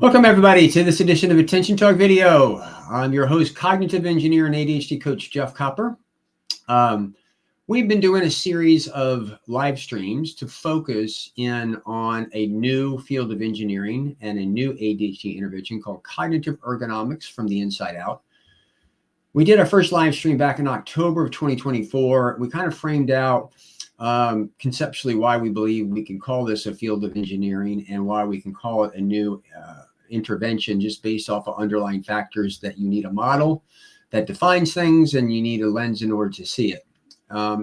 Welcome everybody to this edition of Attention Talk Video. I'm your host, cognitive engineer and ADHD coach, 𝐂𝐎𝐓_𝐇. We've been doing a series of live streams to focus in on a new field of engineering and a new ADHD intervention called cognitive ergonomics from the inside out. We did our first live stream back in October of 2024. We kind of framed out conceptually why we believe we can call this a field of engineering and why we can call it a new intervention just based off of underlying factors that you need a model that defines things and you need a lens in order to see it.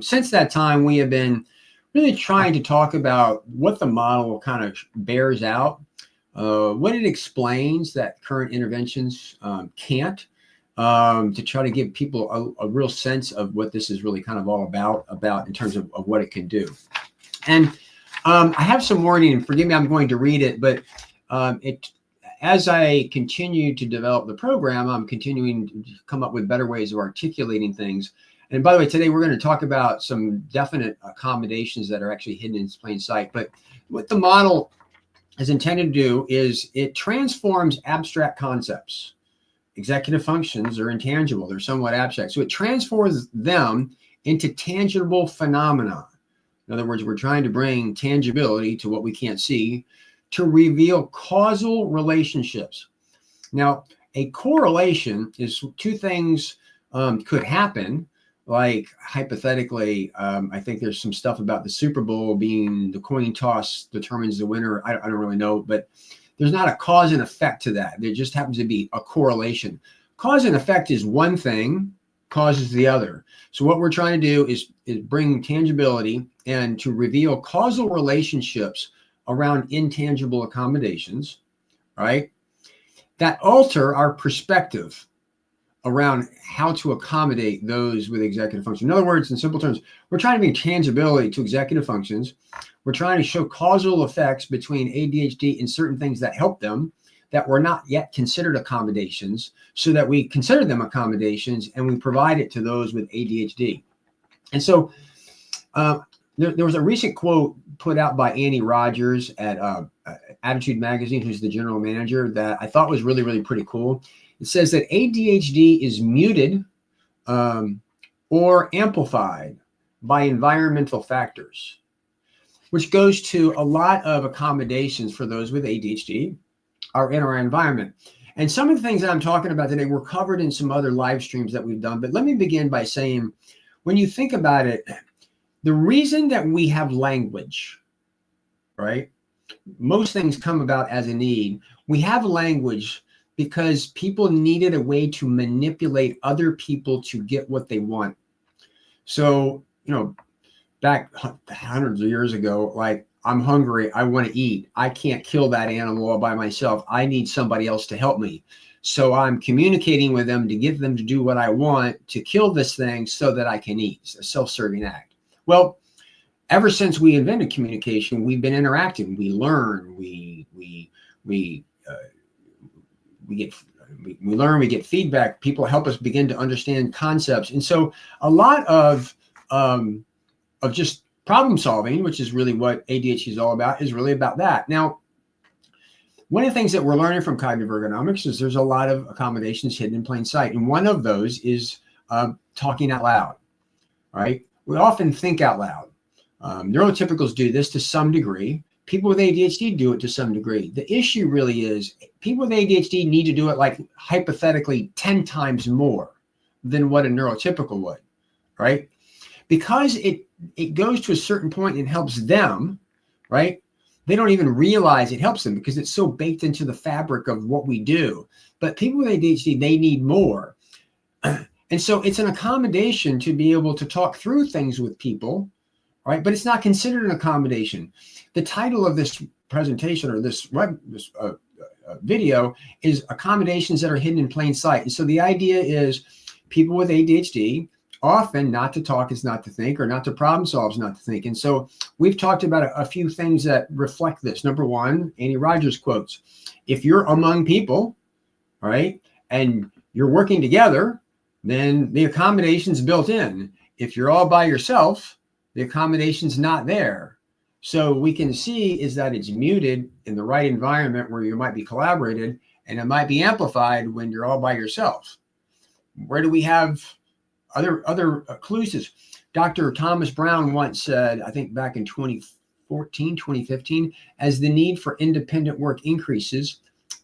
Since that time, we have been really trying to talk about what the model kind of bears out, what it explains that current interventions can't, to try to give people a real sense of what this is really kind of all about in terms of what it can do. And I have some warning, and forgive me, I'm going to read it, but as I continue to develop the program, I'm continuing to come up with better ways of articulating things. And by the way, today we're going to talk about some definite accommodations that are actually hidden in plain sight. But what the model is intended to do is it transforms abstract concepts. Executive functions are intangible, they're somewhat abstract. So it transforms them into tangible phenomena. In other words, we're trying to bring tangibility to what we can't see to reveal causal relationships. Now, a correlation is two things could happen. Like hypothetically, I think there's some stuff about the Super Bowl being the coin toss determines the winner. I don't really know, but there's not a cause and effect to that. There just happens to be a correlation. Cause and effect is one thing, causes the other. So what we're trying to do is bring tangibility and to reveal causal relationships around intangible accommodations, right? That alter our perspective around how to accommodate those with executive function. In other words, in simple terms, we're trying to bring tangibility to executive functions. We're trying to show causal effects between ADHD and certain things that help them that were not yet considered accommodations, so that we consider them accommodations and we provide it to those with ADHD. And so there was a recent quote put out by Annie Rogers at Attitude Magazine, who's the general manager, that I thought was really, really pretty cool. It says that ADHD is muted or amplified by environmental factors, which goes to a lot of accommodations for those with ADHD are in our environment. And some of the things that I'm talking about today were covered in some other live streams that we've done. But let me begin by saying, when you think about it, the reason that we have language, right? Most things come about as a need. We have language because people needed a way to manipulate other people to get what they want. So, you know, back hundreds of years ago, like, I'm hungry, I want to eat. I can't kill that animal all by myself. I need somebody else to help me. So I'm communicating with them to get them to do what I want to kill this thing so that I can eat. It's a self-serving act. Well, ever since we invented communication, we've been interacting. We learn, we learn, we get feedback. People help us begin to understand concepts. And so a lot of just problem solving, which is really what ADHD is all about, is really about that. Now, one of the things that we're learning from cognitive ergonomics is there's a lot of accommodations hidden in plain sight. And one of those is talking out loud, right? We often think out loud. Neurotypicals do this to some degree. People with ADHD do it to some degree. The issue really is people with ADHD need to do it like hypothetically 10 times more than what a neurotypical would, right? Because it goes to a certain point and helps them, right? They don't even realize it helps them because it's so baked into the fabric of what we do. But people with ADHD, they need more. And so it's an accommodation to be able to talk through things with people, right? But it's not considered an accommodation. The title of this presentation or this video is Accommodations That Are Hidden in Plain Sight. And so the idea is people with ADHD, often not to talk is not to think, or not to problem solve is not to think. And so we've talked about a few things that reflect this. Number one, Annie Rogers quotes, if you're among people, right, and you're working together, then the accommodation's built in. If you're all by yourself, the accommodation's not there. So we can see is that it's muted in the right environment where you might be collaborated, and it might be amplified when you're all by yourself. Where do we have other clues? Dr. Thomas Brown once said, I think back in 2014, 2015, as the need for independent work increases,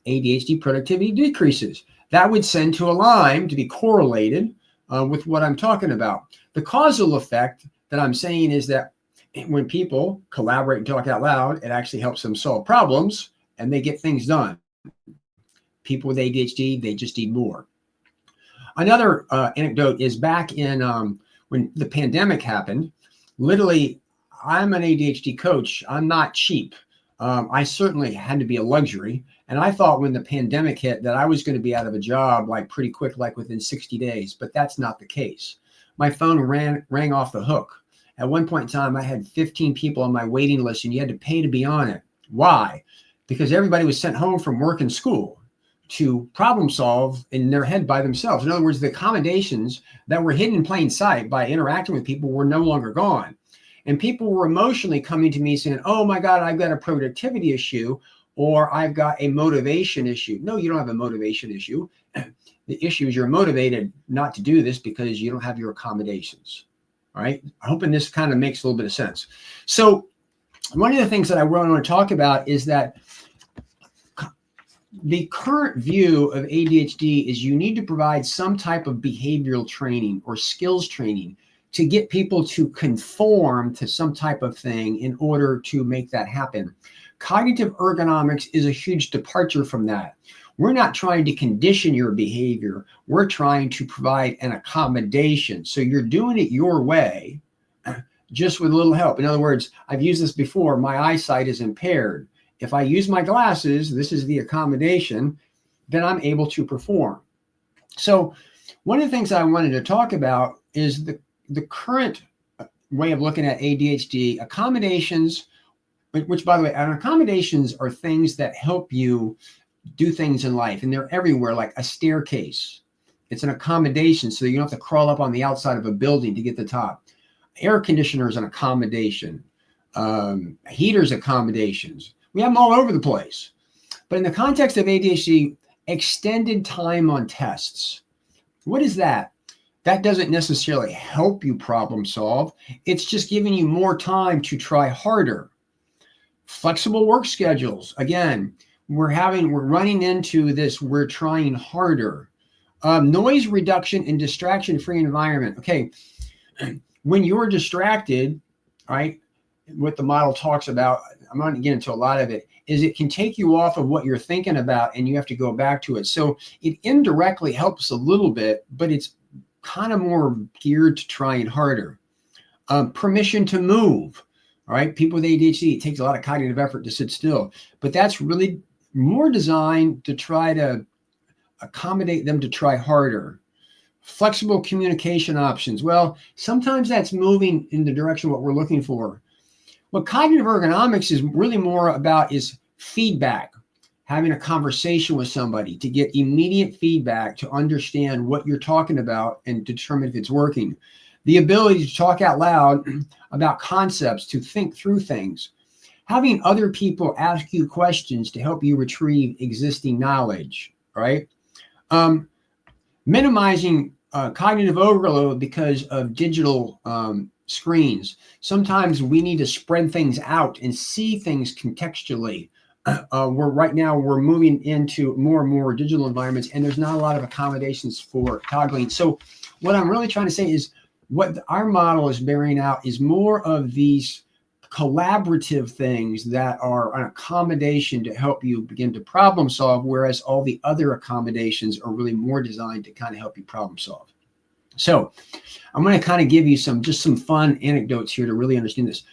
ADHD productivity decreases. That would tend to align, to be correlated with what I'm talking about. The causal effect that I'm saying is that when people collaborate and talk out loud, it actually helps them solve problems and they get things done. People with ADHD, they just need more. Another anecdote is back in when the pandemic happened. Literally, I'm an ADHD coach. I'm not cheap. I certainly had to be a luxury. And I thought when the pandemic hit that I was going to be out of a job like pretty quick, like within 60 days, but that's not the case. My phone rang off the hook. At one point in time, I had 15 people on my waiting list and you had to pay to be on it. Why? Because everybody was sent home from work and school to problem solve in their head by themselves. In other words, the accommodations that were hidden in plain sight by interacting with people were no longer gone. And people were emotionally coming to me saying, oh my God, I've got a productivity issue, or I've got a motivation issue. No, you don't have a motivation issue. The issue is you're motivated not to do this because you don't have your accommodations. All right. I'm hoping this kind of makes a little bit of sense. So one of the things that I want to talk about is that the current view of ADHD is you need to provide some type of behavioral training or skills training to get people to conform to some type of thing in order to make that happen. Cognitive ergonomics is a huge departure from that. We're not trying to condition your behavior. We're trying to provide an accommodation. So you're doing it your way, just with a little help. In other words, I've used this before. My eyesight is impaired. If I use my glasses, this is the accommodation, then I'm able to perform. So one of the things I wanted to talk about is the current way of looking at ADHD. Accommodations, which by the way, accommodations are things that help you do things in life, and they're everywhere, like a staircase. It's an accommodation, so you don't have to crawl up on the outside of a building to get the top. Air conditioner is an accommodation. Heaters, accommodations. We have them all over the place. But in the context of ADHD, extended time on tests. What is that? That doesn't necessarily help you problem solve. It's just giving you more time to try harder. Flexible work schedules. Again, we're running into this, we're trying harder. Noise reduction and distraction-free environment. Okay, when you're distracted, right, what the model talks about, I'm not going to get into a lot of it, is it can take you off of what you're thinking about and you have to go back to it. So it indirectly helps a little bit, but it's kind of more geared to trying harder. Permission to move. All right, people with ADHD, it takes a lot of cognitive effort to sit still, but that's really more designed to try to accommodate them to try harder. Flexible communication options. Well, sometimes that's moving in the direction of what we're looking for. What cognitive ergonomics is really more about is feedback, having a conversation with somebody to get immediate feedback to understand what you're talking about and determine if it's working. The ability to talk out loud about concepts, to think through things. Having other people ask you questions to help you retrieve existing knowledge, right? Minimizing cognitive overload because of digital screens. Sometimes we need to spread things out and see things contextually. Right now we're moving into more and more digital environments, and there's not a lot of accommodations for toggling. So what I'm really trying to say is what our model is bearing out is more of these collaborative things that are an accommodation to help you begin to problem solve, whereas all the other accommodations are really more designed to kind of help you problem solve. So I'm going to kind of give you some fun anecdotes here to really understand this.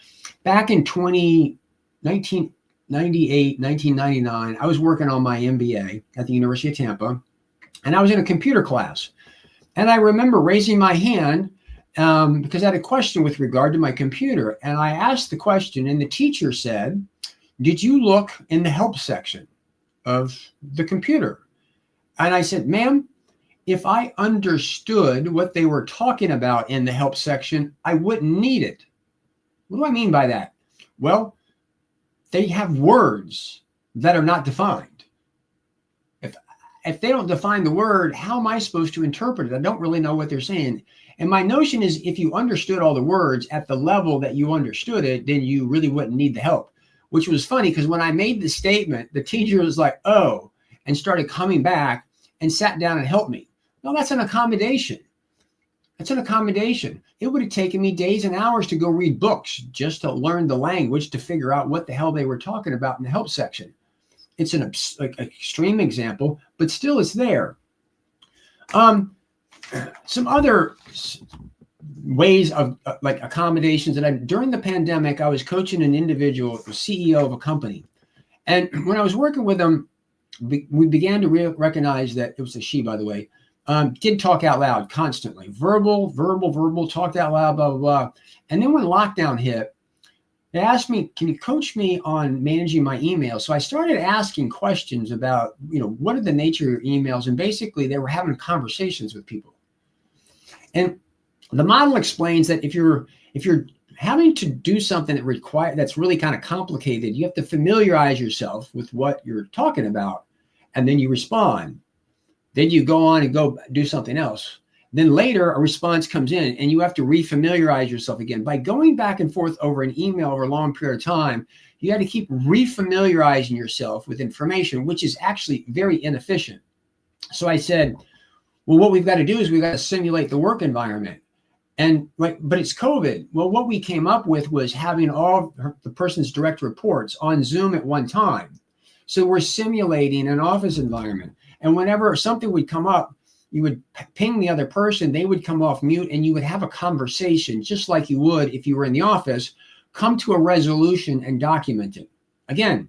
Back in 1999, I was working on my MBA at the University of Tampa, and I was in a computer class. And I remember raising my hand because I had a question with regard to my computer. And I asked the question, and the teacher said, "Did you look in the help section of the computer?" And I said, "Ma'am, if I understood what they were talking about in the help section, I wouldn't need it." What do I mean by that? Well, they have words that are not defined. If they don't define the word, how am I supposed to interpret it? I don't really know what they're saying. And my notion is if you understood all the words at the level that you understood it, then you really wouldn't need the help, which was funny because when I made the statement, the teacher was like, oh, and started coming back and sat down and helped me. No, that's an accommodation. That's an accommodation. It would have taken me days and hours to go read books just to learn the language to figure out what the hell they were talking about in the help section. It's an extreme example, but still it's there. Some other ways of like accommodations that during the pandemic, I was coaching an individual, the CEO of a company. And when I was working with them, we began to recognize that it was a she, by the way, did talk out loud constantly, verbal, talked out loud, blah, blah, blah. And then when lockdown hit, they asked me, can you coach me on managing my email? So I started asking questions about, what are the nature of your emails? And basically they were having conversations with people. And the model explains that if you're having to do something that's really kind of complicated, you have to familiarize yourself with what you're talking about, and then you respond. Then you go on and go do something else. Then later a response comes in and you have to refamiliarize yourself again. By going back and forth over an email over a long period of time, you had to keep refamiliarizing yourself with information, which is actually very inefficient. So I said, well, what we've got to do is we've got to simulate the work environment. But it's COVID. Well, what we came up with was having all the person's direct reports on Zoom at one time. So we're simulating an office environment. And whenever something would come up, you would ping the other person, they would come off mute, and you would have a conversation just like you would if you were in the office, come to a resolution and document it. Again,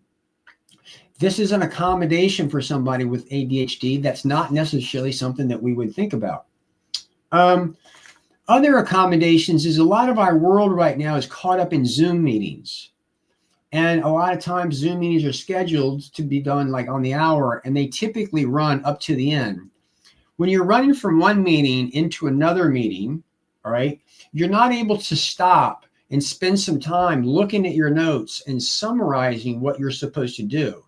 this is an accommodation for somebody with ADHD. That's not necessarily something that we would think about. Other accommodations is a lot of our world right now is caught up in Zoom meetings. And a lot of times Zoom meetings are scheduled to be done like on the hour, and they typically run up to the end. When you're running from one meeting into another meeting, all right, you're not able to stop and spend some time looking at your notes and summarizing what you're supposed to do.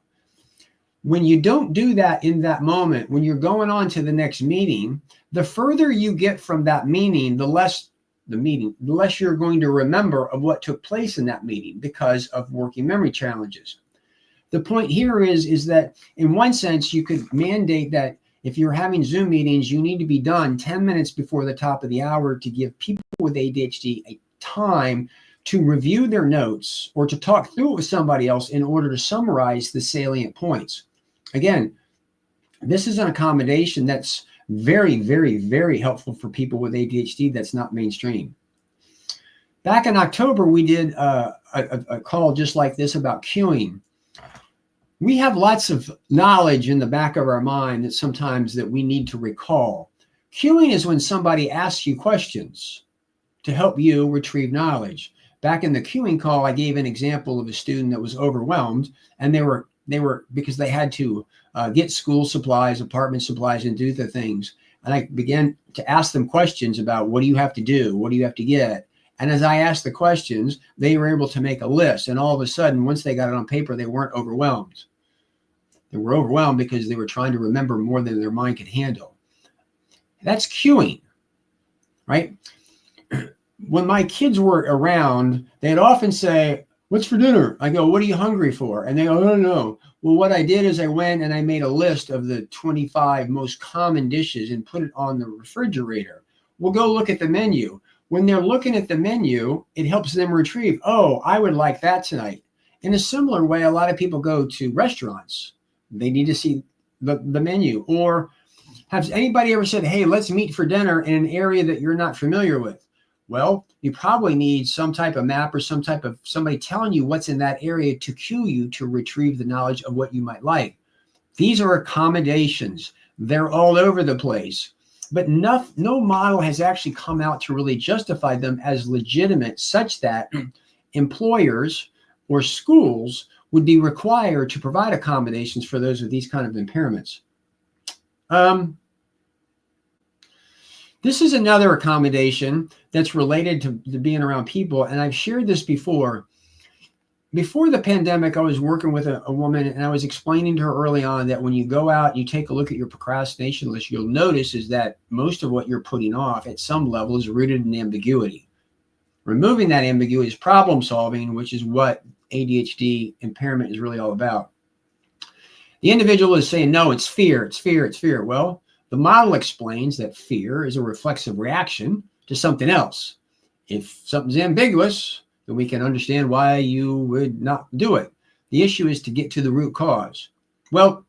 When you don't do that in that moment, when you're going on to the next meeting, the further you get from that meeting, the less you're going to remember of what took place in that meeting because of working memory challenges. The point here is that in one sense, you could mandate that if you're having Zoom meetings, you need to be done 10 minutes before the top of the hour to give people with ADHD a time to review their notes or to talk through it with somebody else in order to summarize the salient points. Again, this is an accommodation that's very, very, very helpful for people with ADHD that's not mainstream. Back in October, we did a call just like this about queuing. We have lots of knowledge in the back of our mind that sometimes that we need to recall. Queuing is when somebody asks you questions to help you retrieve knowledge. Back in the queuing call, I gave an example of a student that was overwhelmed, and they were because they had to get school supplies, apartment supplies, and do the things. And I began to ask them questions about what do you have to do? What do you have to get? And as I asked the questions, they were able to make a list. And all of a sudden, once they got it on paper, they weren't overwhelmed. They were overwhelmed because they were trying to remember more than their mind could handle. That's queuing, right? When my kids were around, they'd often say, "What's for dinner?" I go, "What are you hungry for?" And they go, "I don't know." Well, what I did is I went and I made a list of the 25 most common dishes and put it on the refrigerator. We'll go look at the menu. When they're looking at the menu, it helps them retrieve, oh, I would like that tonight. In a similar way, a lot of people go to restaurants. They need to see the menu. Or has anybody ever said, hey, let's meet for dinner in an area that you're not familiar with? Well, you probably need some type of map or some type of somebody telling you what's in that area to cue you to retrieve the knowledge of what you might like. These are accommodations. They're all over the place. But no model has actually come out to really justify them as legitimate, such that employers or schools would be required to provide accommodations for those with these kind of impairments. This is another accommodation that's related to being around people, and I've shared this before. before the pandemic, I was working with a woman, and I was explaining to her early on that when you go out, you take a look at your procrastination list, you'll notice is that most of what you're putting off at some level is rooted in ambiguity. Removing that ambiguity is problem solving, which is what ADHD impairment is really all about. The individual is saying, no, it's fear, it's fear, it's fear. Well, the model explains that fear is a reflexive reaction to something else. If something's ambiguous, then we can understand why you would not do it. The issue is to get to the root cause. Well,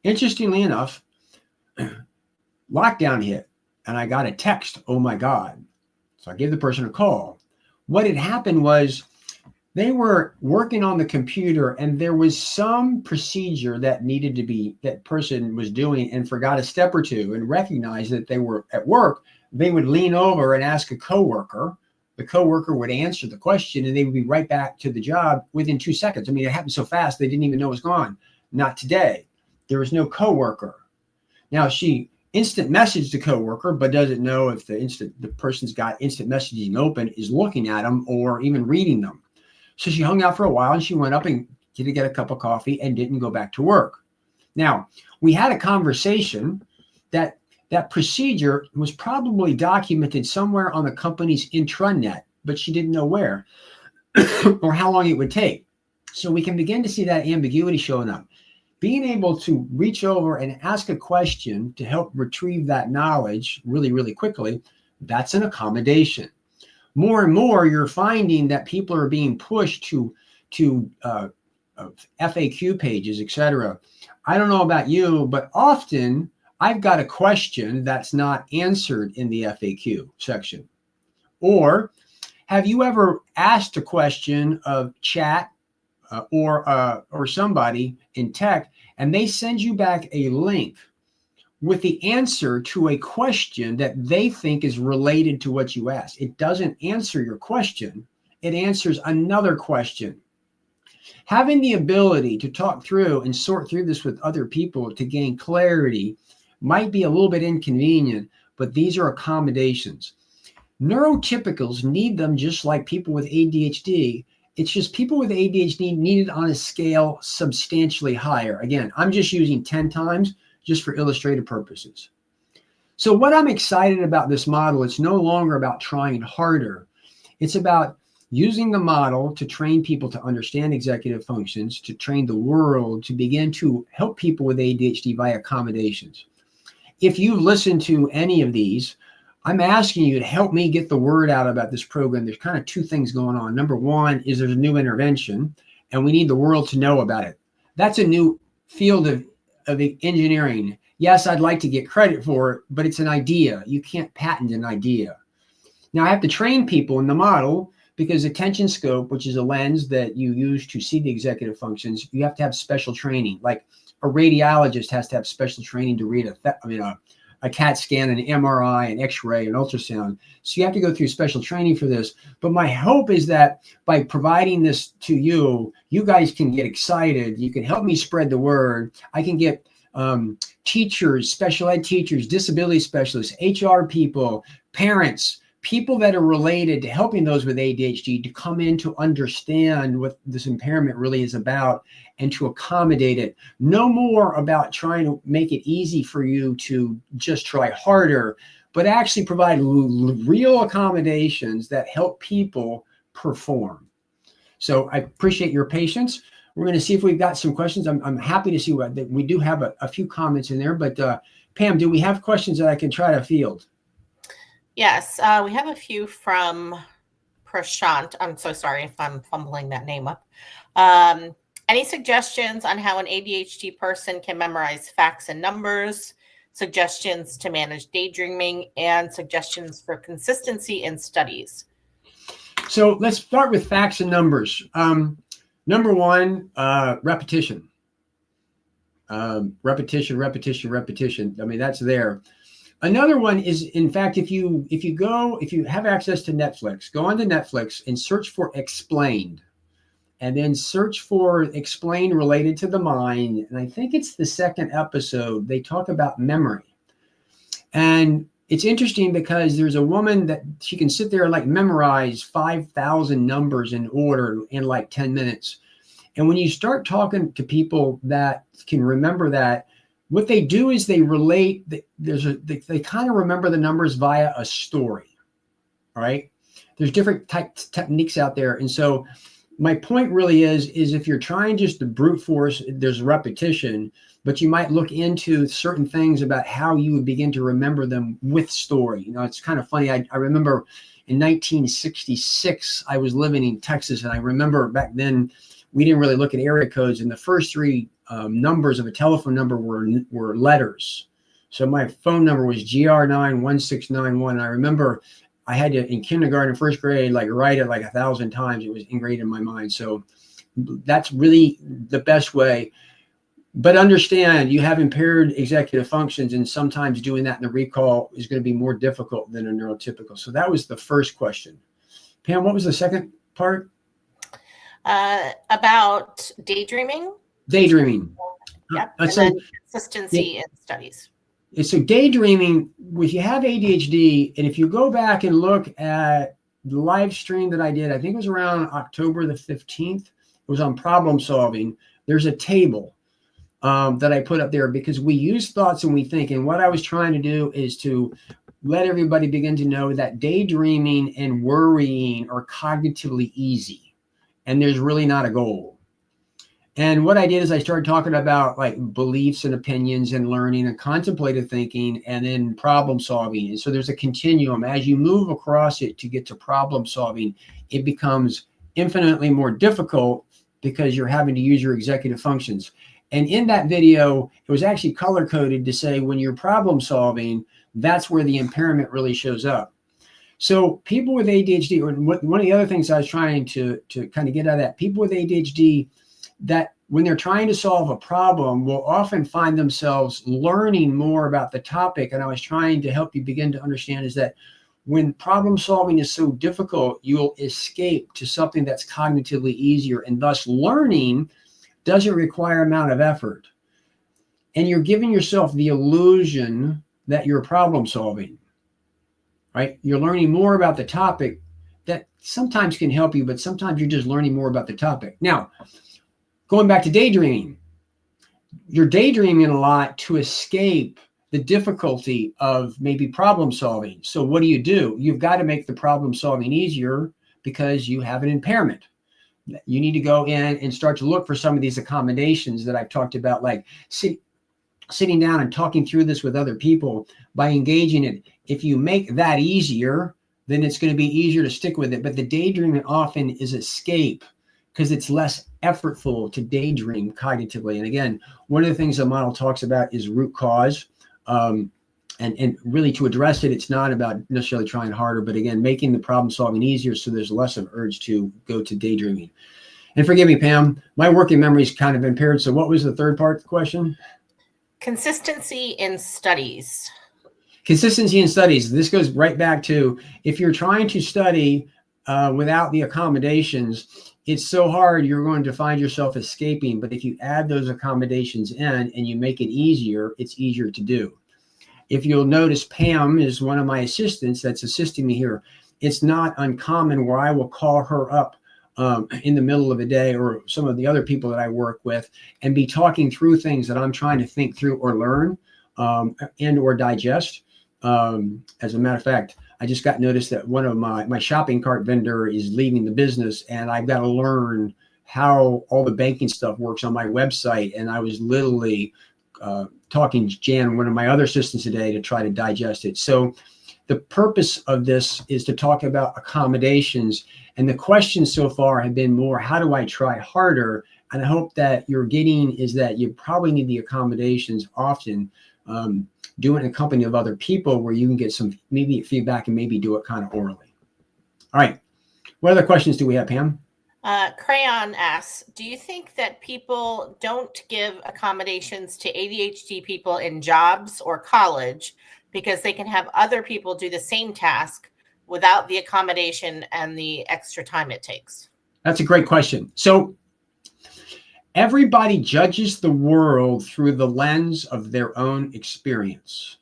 interestingly enough, lockdown hit and I got a text, oh my God. So I gave the person a call. What had happened was they were working on the computer and there was some procedure that needed to be, that person was doing and forgot a step or two and recognized that they were at work. They would lean over and ask a coworker. The coworker would answer the question and they would be right back to the job within 2 seconds. I mean, it happened so fast, they didn't even know it was gone. Not today. There was no coworker. Now she instant messaged the coworker, but doesn't know if the person's got instant messaging open, is looking at them or even reading them. So she hung out for a while and she went up and to get a cup of coffee and didn't go back to work. Now, we had a conversation that procedure was probably documented somewhere on the company's intranet, but she didn't know where or how long it would take. So we can begin to see that ambiguity showing up. Being able to reach over and ask a question to help retrieve that knowledge really, really quickly, that's an accommodation. More and more, you're finding that people are being pushed to FAQ pages, etc. I don't know about you, but often I've got a question that's not answered in the FAQ section. Or have you ever asked a question of chat or somebody in tech, and they send you back a link with the answer to a question that they think is related to what you asked? It doesn't answer your question. It answers another question. Having the ability to talk through and sort through this with other people to gain clarity might be a little bit inconvenient, but these are accommodations. Neurotypicals need them just like people with ADHD. It's just people with ADHD need it on a scale substantially higher. Again, I'm just using 10 times just for illustrative purposes. So what I'm excited about this model, it's no longer about trying harder. It's about using the model to train people to understand executive functions, to train the world to begin to help people with ADHD via accommodations. If you've listened to any of these, I'm asking you to help me get the word out about this program. There's kind of two things going on. Number one is there's a new intervention and we need the world to know about it. That's a new field of engineering. Yes, I'd like to get credit for it, but it's an idea. You can't patent an idea. Now I have to train people in the model because attention scope, which is a lens that you use to see the executive functions, you have to have special training. Like a radiologist has to have special training to read a CAT scan, an MRI, an X-ray, an ultrasound. So you have to go through special training for this. But my hope is that by providing this to you, you guys can get excited. You can help me spread the word. I can get teachers, special ed teachers, disability specialists, HR people, parents, people that are related to helping those with ADHD to come in to understand what this impairment really is about and to accommodate it. No more about trying to make it easy for you to just try harder, but actually provide real accommodations that help people perform. So I appreciate your patience. We're going to see if we've got some questions. I'm happy to see what we do have a few comments in there, but Pam, do we have questions that I can try to field? Yes, we have a few from Prashant. I'm so sorry if I'm fumbling that name up. Any suggestions on how an ADHD person can memorize facts and numbers, suggestions to manage daydreaming, and suggestions for consistency in studies? So let's start with facts and numbers. Number one, repetition. Repetition. I mean, that's there. Another one is, in fact, if you have access to Netflix, go on to Netflix and search for Explained, and then search for Explained related to the mind. And I think it's the second episode. They talk about memory. And it's interesting because there's a woman that she can sit there and like memorize 5,000 numbers in order in like 10 minutes. And when you start talking to people that can remember that, what they do is they relate, they kind of remember the numbers via a story, right? There's different techniques out there. And so my point really is if you're trying just to brute force, there's repetition, but you might look into certain things about how you would begin to remember them with story. You know, it's kind of funny. I remember in 1966, I was living in Texas, and I remember back then we didn't really look at area codes, and the first three numbers of a telephone number were letters. So my phone number was GR91691. I remember I had to, in kindergarten, first grade, like write it like 1,000 times. It was ingrained in my mind. So that's really the best way. But understand you have impaired executive functions, and sometimes doing that in the recall is going to be more difficult than a neurotypical. So that was the first question. Pam, what was the second part? About daydreaming. Daydreaming. Yep. And then consistency in studies. So daydreaming, if you have ADHD, and if you go back and look at the live stream that I did, I think it was around October the 15th, it was on problem solving. There's a table that I put up there because we use thoughts and we think. And what I was trying to do is to let everybody begin to know that daydreaming and worrying are cognitively easy, and there's really not a goal. And what I did is I started talking about like beliefs and opinions and learning and contemplative thinking and then problem solving. And so there's a continuum. As you move across it to get to problem solving, it becomes infinitely more difficult because you're having to use your executive functions. And in that video, it was actually color coded to say when you're problem solving, that's where the impairment really shows up. So people with ADHD, or one of the other things I was trying to kind of get out of that, people with ADHD, that when they're trying to solve a problem will often find themselves learning more about the topic. And I was trying to help you begin to understand is that when problem solving is so difficult, you'll escape to something that's cognitively easier, and thus learning doesn't require amount of effort. And you're giving yourself the illusion that you're problem solving, right? You're learning more about the topic that sometimes can help you, but sometimes you're just learning more about the topic. Now, going back to daydreaming, you're daydreaming a lot to escape the difficulty of maybe problem solving. So what do? You've got to make the problem solving easier because you have an impairment. You need to go in and start to look for some of these accommodations that I've talked about, like sitting down and talking through this with other people by engaging it. If you make that easier, then it's going to be easier to stick with it. But the daydreaming often is escape because it's less effortful to daydream cognitively. And again, one of the things the model talks about is root cause. And really to address it, it's not about necessarily trying harder, but again, making the problem solving easier so there's less of urge to go to daydreaming. And forgive me, Pam, my working memory is kind of impaired. So what was the third part of the question? Consistency in studies. Consistency in studies. This goes right back to if you're trying to study without the accommodations, it's so hard, you're going to find yourself escaping. But if you add those accommodations in and you make it easier, it's easier to do. If you'll notice, Pam is one of my assistants that's assisting me here. It's not uncommon where I will call her up in the middle of the day, or some of the other people that I work with, and be talking through things that I'm trying to think through or learn and or digest. As a matter of fact, I just got notice that one of my shopping cart vendor is leaving the business, and I've got to learn how all the banking stuff works on my website. And I was literally talking to Jan, one of my other assistants today, to try to digest it. So the purpose of this is to talk about accommodations. And the questions so far have been more, how do I try harder? And I hope that you're getting is that you probably need the accommodations often. Do it in a company of other people where you can get some maybe feedback and maybe do it kind of orally. All right. What other questions do we have, Pam? Crayon asks, do you think that people don't give accommodations to ADHD people in jobs or college because they can have other people do the same task without the accommodation and the extra time it takes? That's a great question. So everybody judges the world through the lens of their own experience.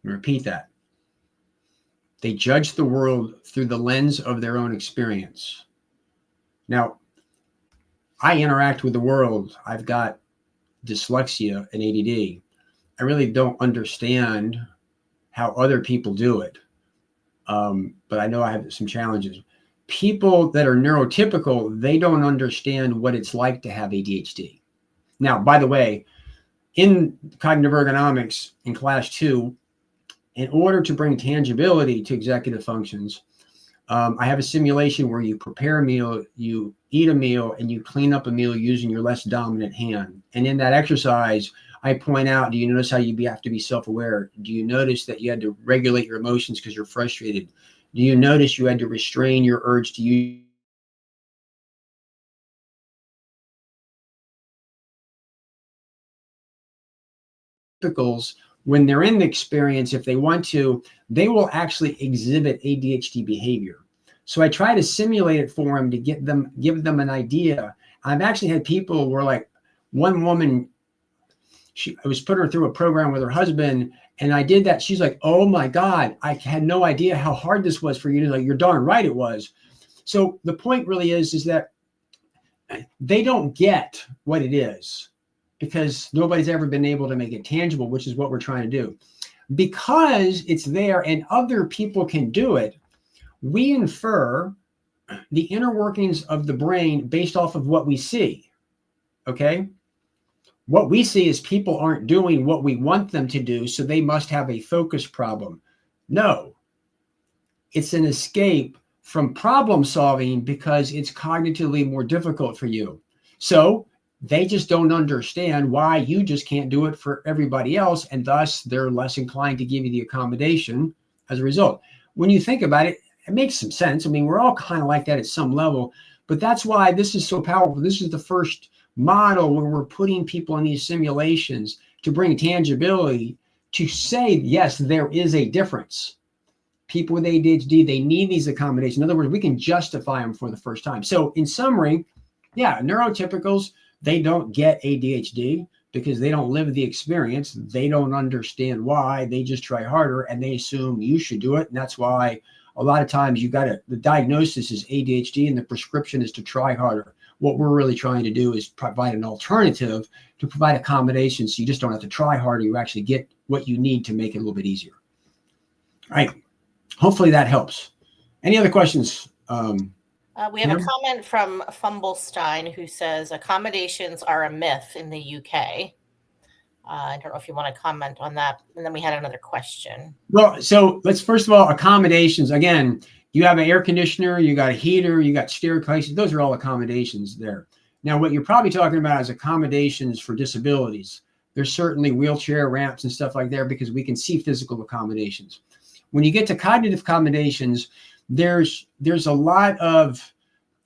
Repeat that. They judge the world through the lens of their own experience. Now, I interact with the world. I've got dyslexia and ADD. I really don't understand how other people do it. But I know I have some challenges. People that are neurotypical, they don't understand what it's like to have ADHD. Now, by the way, in cognitive ergonomics in class 2, in order to bring tangibility to executive functions, I have a simulation where you prepare a meal, you eat a meal, and you clean up a meal using your less dominant hand. And in that exercise, I point out, do you notice how you have to be self-aware? Do you notice that you had to regulate your emotions because you're frustrated? Do you notice you had to restrain your urge to use typicals? When they're in the experience, if they want to, they will actually exhibit ADHD behavior. So I try to simulate it for them to give them an idea. I've actually had people where, like, one woman, I was putting her through a program with her husband, and I did that. She's like, "Oh my God, I had no idea how hard this was for you to." Like, you're darn right it was. So the point really is that they don't get what it is because nobody's ever been able to make it tangible, which is what we're trying to do. Because it's there and other people can do it, we infer the inner workings of the brain based off of what we see, okay? What we see is people aren't doing what we want them to do, so they must have a focus problem. No, it's an escape from problem solving because it's cognitively more difficult for you. So they just don't understand why you just can't do it for everybody else, and thus they're less inclined to give you the accommodation as a result. When you think about it, it makes some sense. I mean, we're all kind of like that at some level, but that's why this is so powerful. This is the first model where we're putting people in these simulations to bring tangibility, to say, yes, there is a difference. People with ADHD, they need these accommodations. In other words, we can justify them for the first time. So in summary, yeah, neurotypicals, they don't get ADHD because they don't live the experience. They don't understand why. They just try harder and they assume you should do it. And that's why a lot of times the diagnosis is ADHD and the prescription is to try harder. What we're really trying to do is provide an alternative to provide accommodations so you just don't have to try harder. You actually get what you need to make it a little bit easier. All right. Hopefully that helps. Any other questions? We have a comment from Fumblestein who says accommodations are a myth in the UK. I don't know if you want to comment on that. And then we had another question. Well, so let's first of all, accommodations. Again, you have an air conditioner, you got a heater, you got staircases. Those are all accommodations there. Now, what you're probably talking about is accommodations for disabilities. There's certainly wheelchair ramps and stuff like that because we can see physical accommodations. When you get to cognitive accommodations, there's a lot of,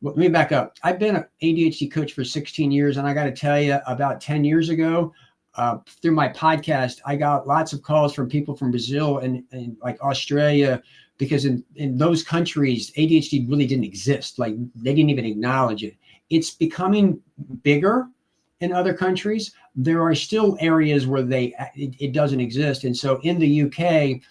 well, let me back up. I've been an ADHD coach for 16 years, and I got to tell you, about 10 years ago, through my podcast, I got lots of calls from people from Brazil and like Australia, because in those countries, ADHD really didn't exist. Like, they didn't even acknowledge it. It's becoming bigger in other countries. There are still areas where it doesn't exist. And so in the UK,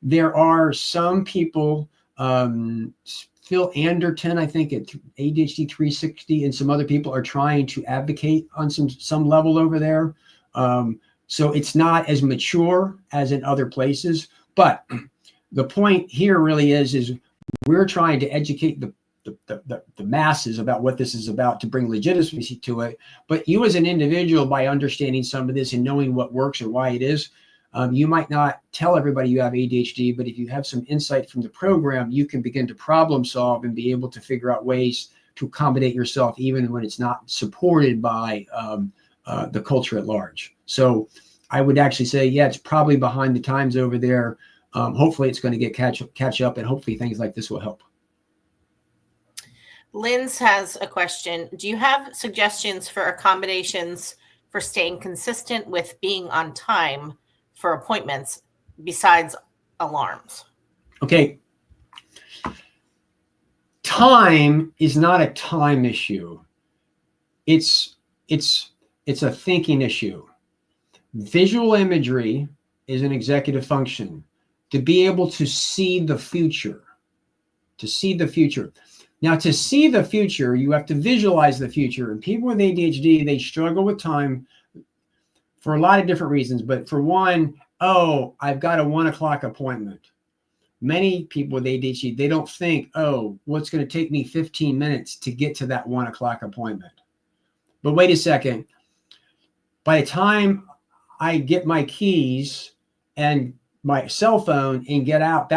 there are some people, Phil Anderton, I think at ADHD 360, and some other people are trying to advocate on some level over there. So it's not as mature as in other places. But the point here really is we're trying to educate the masses about what this is about to bring legitimacy to it. But you as an individual, by understanding some of this and knowing what works and why it is, you might not tell everybody you have ADHD, but if you have some insight from the program, you can begin to problem solve and be able to figure out ways to accommodate yourself, even when it's not supported by the culture at large. So I would actually say, yeah, it's probably behind the times over there. Hopefully it's going to get catch up, and hopefully things like this will help. Lynn's has a question. Do you have suggestions for accommodations for staying consistent with being on time for appointments besides alarms? Okay. Time is not a time issue. It's a thinking issue. Visual imagery is an executive function. To be able to see the future. To see the future. Now, to see the future, you have to visualize the future. And people with ADHD, they struggle with time for a lot of different reasons. But for one, oh, I've got a 1 o'clock appointment. Many people with ADHD, they don't think, oh, what's going to take me 15 minutes to get to that 1 o'clock appointment. But wait a second. By the time I get my keys and my cell phone and get out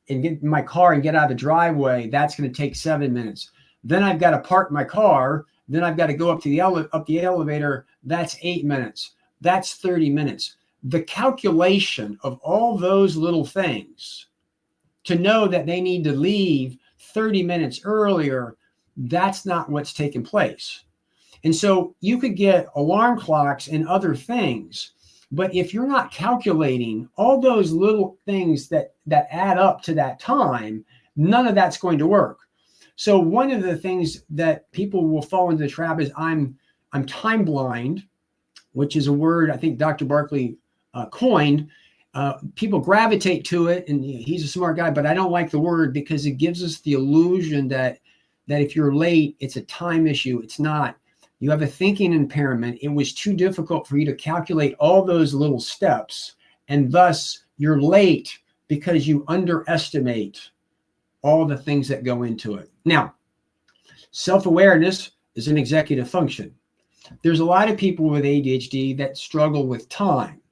and get in my car and get out of the driveway, that's going to take 7 minutes. Then I've got to park my car. Then I've got to go up to the elevator. That's 8 minutes. That's 30 minutes. The calculation of all those little things to know that they need to leave 30 minutes earlier, that's not what's taking place. And so you could get alarm clocks and other things, but if you're not calculating all those little things that add up to that time, none of that's going to work. So one of the things that people will fall into the trap is I'm time blind, which is a word I think Dr. Barkley coined. People gravitate to it, and he's a smart guy, but I don't like the word because it gives us the illusion that if you're late, it's a time issue. It's not. You have a thinking impairment. It was too difficult for you to calculate all those little steps, and thus you're late because you underestimate all the things that go into it. Now, self-awareness is an executive function. There's a lot of people with ADHD that struggle with time.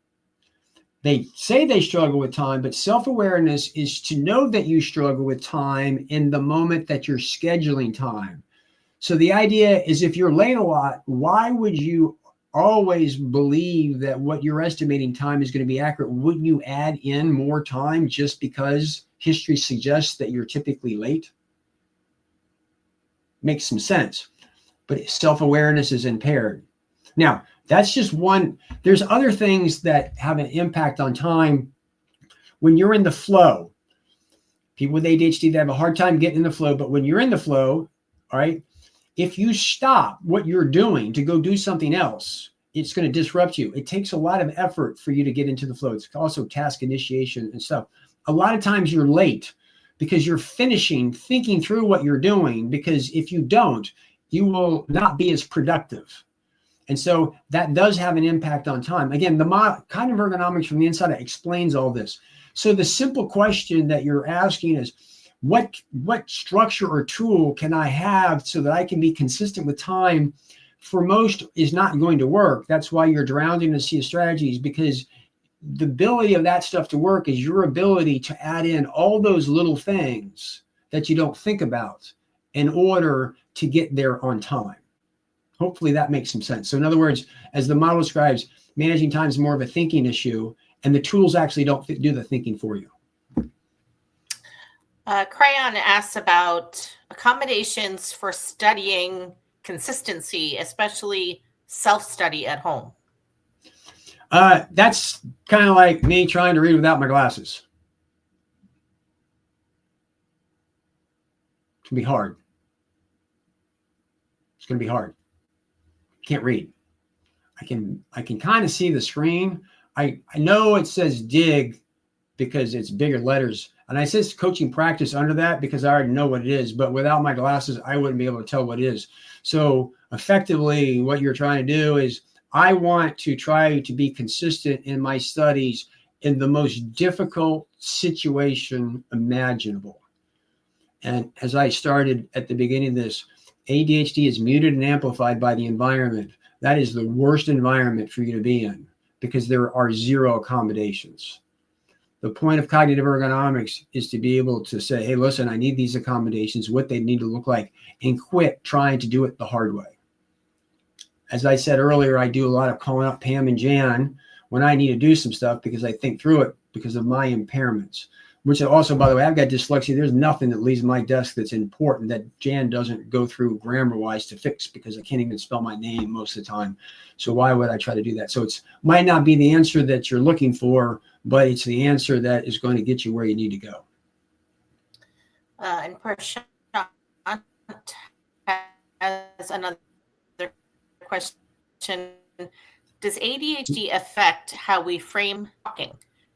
They say they struggle with time, but self-awareness is to know that you struggle with time in the moment that you're scheduling time. So the idea is if you're late a lot, why would you always believe that what you're estimating time is going to be accurate? Wouldn't you add in more time just because history suggests that you're typically late? Makes some sense, but self-awareness is impaired. Now, that's just one. There's other things that have an impact on time. When you're in the flow, people with ADHD, they have a hard time getting in the flow, but when you're in the flow, all right, if you stop what you're doing to go do something else, it's going to disrupt you. It takes a lot of effort for you to get into the flow. It's also task initiation and stuff. A lot of times you're late because you're thinking through what you're doing, because if you don't, you will not be as productive. And so that does have an impact on time. Again, the cognitive ergonomics from the inside out explains all this. So the simple question that you're asking is, what structure or tool can I have so that I can be consistent with time? For most is not going to work. That's why you're drowning in a sea of strategies, because the ability of that stuff to work is your ability to add in all those little things that you don't think about in order to get there on time. Hopefully that makes some sense. So in other words, as the model describes, managing time is more of a thinking issue, and the tools actually don't do the thinking for you. Crayon asks about accommodations for studying consistency, especially self-study at home. That's kind of like me trying to read without my glasses. It's gonna be hard. It's gonna be hard. Can't read. I can kind of see the screen. I know it says dig because it's bigger letters. And I says coaching practice under that because I already know what it is, but without my glasses, I wouldn't be able to tell what it is. So effectively what you're trying to do is, I want to try to be consistent in my studies in the most difficult situation imaginable. And as I started at the beginning of this, ADHD is muted and amplified by the environment. That is the worst environment for you to be in because there are zero accommodations. The point of cognitive ergonomics is to be able to say, hey, listen, I need these accommodations, what they need to look like, and quit trying to do it the hard way. As I said earlier, I do a lot of calling up Pam and Jan when I need to do some stuff because I think through it because of my impairments, which also, by the way, I've got dyslexia. There's nothing that leaves my desk that's important that Jan doesn't go through grammar-wise to fix because I can't even spell my name most of the time. So why would I try to do that? So it might not be the answer that you're looking for, but it's the answer that is going to get you where you need to go. And Prashant has another question. Does ADHD affect how we frame talking?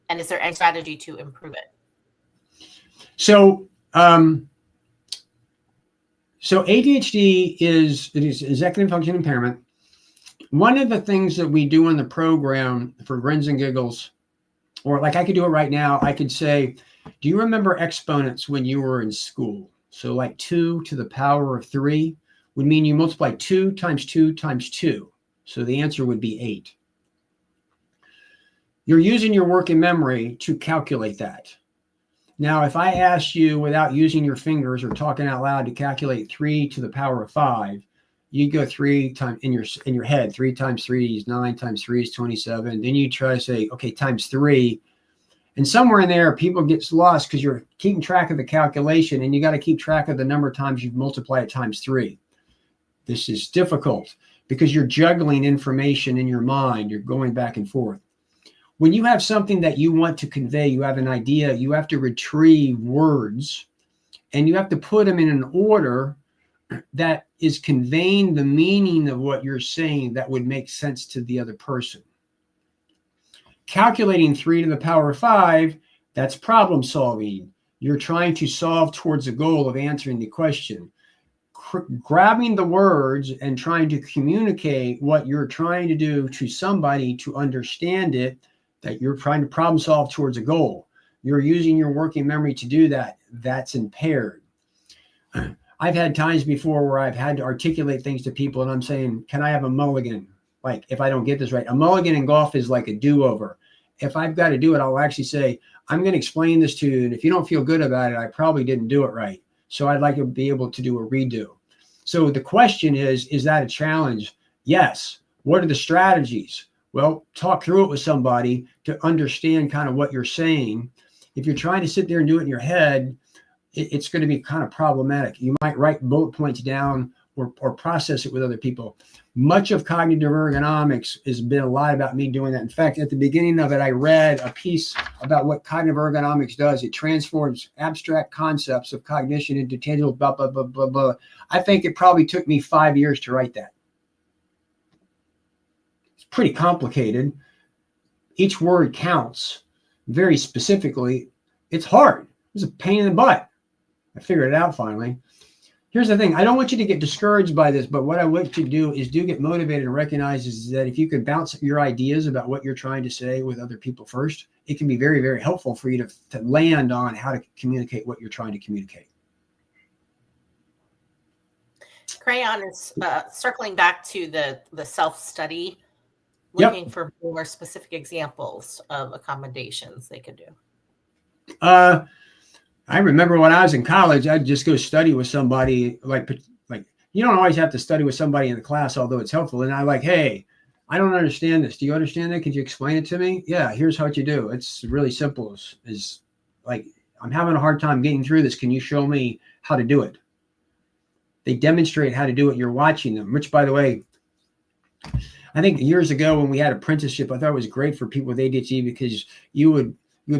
And is there any strategy to improve it? So, so ADHD is executive function impairment. One of the things that we do in the program for grins and giggles, or like I could do it right now, I could say, do you remember exponents when you were in school? So like 2 to the power of 3 would mean you multiply 2 times 2 times 2. So the answer would be 8. You're using your working memory to calculate that. Now, if I asked you without using your fingers or talking out loud to calculate 3 to the power of 5, you'd go 3 times in your head. 3 times 3 is 9, times 3 is 27. Then you try to say, okay, times 3. And somewhere in there, people get lost because you're keeping track of the calculation, and you got to keep track of the number of times you've multiplied it times 3. This is difficult because you're juggling information in your mind. You're going back and forth. When you have something that you want to convey, you have an idea, you have to retrieve words, and you have to put them in an order that is conveying the meaning of what you're saying that would make sense to the other person. Calculating 3 to the power of 5, that's problem solving. You're trying to solve towards the goal of answering the question. Grabbing the words and trying to communicate what you're trying to do to somebody to understand it, that you're trying to problem solve towards a goal. You're using your working memory to do that. That's impaired. I've had times before where I've had to articulate things to people and I'm saying, can I have a mulligan? Like if I don't get this right, a mulligan in golf is like a do-over. If I've got to do it, I'll actually say, I'm going to explain this to you. And if you don't feel good about it, I probably didn't do it right. So I'd like to be able to do a redo. So the question is that a challenge? Yes. What are the strategies? Well, talk through it with somebody to understand kind of what you're saying. If you're trying to sit there and do it in your head, it's going to be kind of problematic. You might write bullet points down or process it with other people. Much of cognitive ergonomics has been a lot about me doing that. In fact, at the beginning of it, I read a piece about what cognitive ergonomics does. It transforms abstract concepts of cognition into tangible blah, blah, blah, blah, blah. I think it probably took me 5 years to write that. It's pretty complicated. Each word counts very specifically. It's hard. It's a pain in the butt. I figured it out finally. Here's the thing. I don't want you to get discouraged by this, but what I want you to do is do get motivated and recognize is that if you can bounce your ideas about what you're trying to say with other people first, it can be very, very helpful for you to land on how to communicate what you're trying to communicate. Crayon is circling back to the self-study, looking for more specific examples of accommodations they could do. I remember when I was in college, I'd just go study with somebody. Like you don't always have to study with somebody in the class, although it's helpful. And I like, hey, I don't understand this. Do you understand that? Could you explain it to me? Yeah, here's how you do. It's really simple. Is like, I'm having a hard time getting through this. Can you show me how to do it? They demonstrate how to do it. You're watching them, which, by the way, I think years ago when we had apprenticeship, I thought it was great for people with ADHD because you would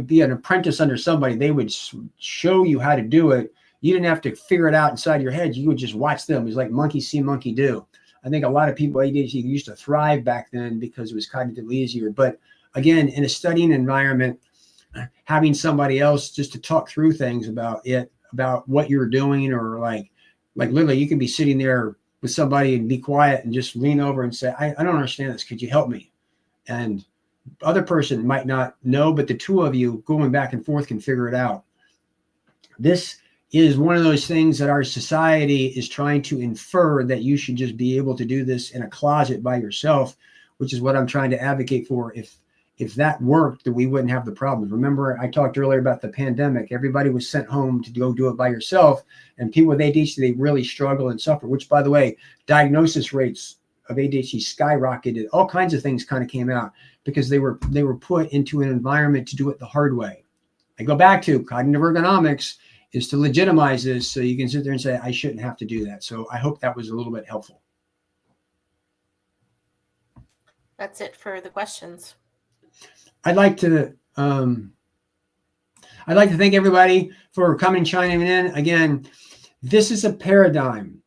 be an apprentice under somebody. They would show you how to do it. You didn't have to figure it out inside your head. You would just watch them. It was like monkey see, monkey do. I think a lot of people with ADHD used to thrive back then because it was cognitively easier. But again, in a studying environment, having somebody else just to talk through things about it, about what you're doing, or like literally you can be sitting there with somebody and be quiet and just lean over and say, I don't understand this. Could you help me? And other person might not know, but the two of you going back and forth can figure it out. This is one of those things that our society is trying to infer that you should just be able to do this in a closet by yourself, which is what I'm trying to advocate for. If that worked, then we wouldn't have the problems. Remember, I talked earlier about the pandemic. Everybody was sent home to go do it by yourself, and people with ADHD, they really struggle and suffer, which, by the way, diagnosis rates of ADHD skyrocketed. All kinds of things kind of came out because they were put into an environment to do it the hard way. I go back to cognitive ergonomics is to legitimize this so you can sit there and say, I shouldn't have to do that. So I hope that was a little bit helpful. That's it for the questions. I'd like to thank everybody for coming and chiming in. Again, this is a paradigm.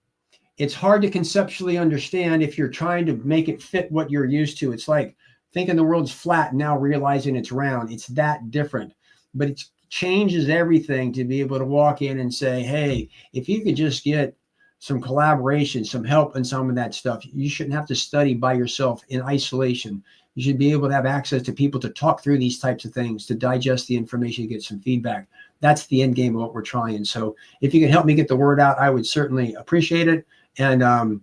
It's hard to conceptually understand if you're trying to make it fit what you're used to. It's like thinking the world's flat and now realizing it's round. It's that different, but it changes everything to be able to walk in and say, hey, if you could just get some collaboration, some help in some of that stuff, you shouldn't have to study by yourself in isolation. You should be able to have access to people to talk through these types of things, to digest the information, get some feedback. That's the end game of what we're trying. So if you can help me get the word out, I would certainly appreciate it. And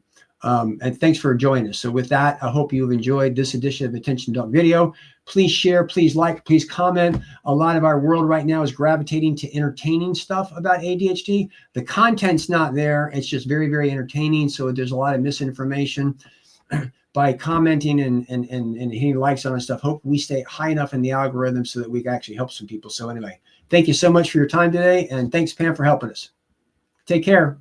thanks for joining us. So with that, I hope you've enjoyed this edition of Attention Dog Video. Please share, please like, please comment. A lot of our world right now is gravitating to entertaining stuff about ADHD. The content's not there. It's just very, very entertaining. So there's a lot of misinformation. By commenting and hitting likes on our stuff, hope we stay high enough in the algorithm so that we can actually help some people. So anyway, thank you so much for your time today. And thanks, Pam, for helping us. Take care.